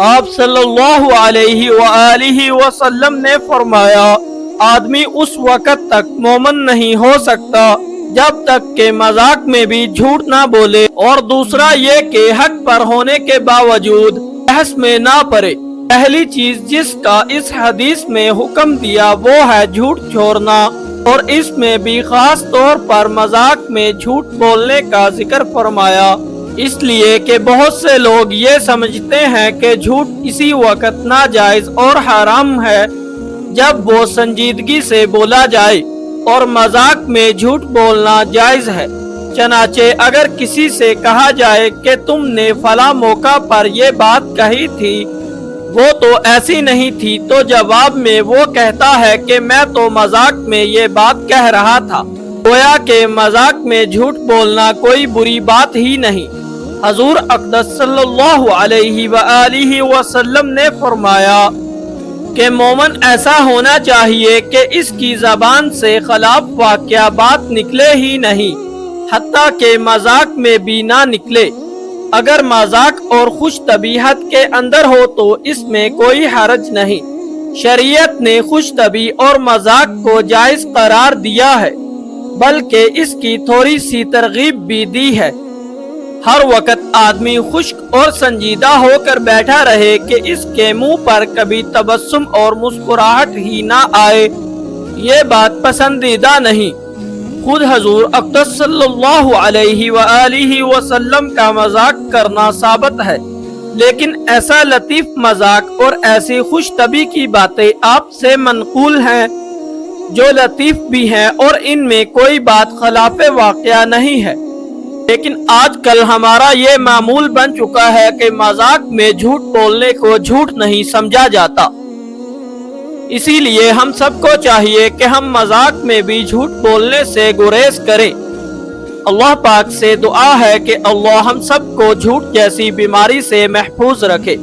آپ صلی اللہ علیہ وآلہ وسلم نے فرمایا آدمی اس وقت تک مومن نہیں ہو سکتا جب تک کہ مذاق میں بھی جھوٹ نہ بولے، اور دوسرا یہ کہ حق پر ہونے کے باوجود بحث میں نہ پڑے۔ پہلی چیز جس کا اس حدیث میں حکم دیا وہ ہے جھوٹ چھوڑنا، اور اس میں بھی خاص طور پر مذاق میں جھوٹ بولنے کا ذکر فرمایا، اس لیے کہ بہت سے لوگ یہ سمجھتے ہیں کہ جھوٹ اسی وقت ناجائز اور حرام ہے جب وہ سنجیدگی سے بولا جائے، اور مذاق میں جھوٹ بولنا جائز ہے۔ چنانچہ اگر کسی سے کہا جائے کہ تم نے فلاں موقع پر یہ بات کہی تھی، وہ تو ایسی نہیں تھی، تو جواب میں وہ کہتا ہے کہ میں تو مذاق میں یہ بات کہہ رہا تھا، گویا کہ مذاق میں جھوٹ بولنا کوئی بری بات ہی نہیں۔ حضور اقدس صلی اللہ علیہ وآلہ وسلم نے فرمایا کہ مومن ایسا ہونا چاہیے کہ اس کی زبان سے خلاف واقعہ بات نکلے ہی نہیں، حتیٰ کہ مذاق میں بھی نہ نکلے۔ اگر مذاق اور خوش طبیعت کے اندر ہو تو اس میں کوئی حرج نہیں۔ شریعت نے خوش طبعی اور مذاق کو جائز قرار دیا ہے، بلکہ اس کی تھوڑی سی ترغیب بھی دی ہے۔ ہر وقت آدمی خشک اور سنجیدہ ہو کر بیٹھا رہے کہ اس کے منہ پر کبھی تبسم اور مسکراہٹ ہی نہ آئے، یہ بات پسندیدہ نہیں۔ خود حضور اقدس صلی اللہ علیہ وآلہ وسلم کا مذاق کرنا ثابت ہے، لیکن ایسا لطیف مذاق اور ایسی خوش طبعی کی باتیں آپ سے منقول ہیں جو لطیف بھی ہیں اور ان میں کوئی بات خلاف واقعہ نہیں ہے، لیکن آج کل ہمارا یہ معمول بن چکا ہے کہ مذاق میں جھوٹ بولنے کو جھوٹ نہیں سمجھا جاتا۔ اسی لیے ہم سب کو چاہیے کہ ہم مذاق میں بھی جھوٹ بولنے سے گریز کریں۔ اللہ پاک سے دعا ہے کہ اللہ ہم سب کو جھوٹ جیسی بیماری سے محفوظ رکھے۔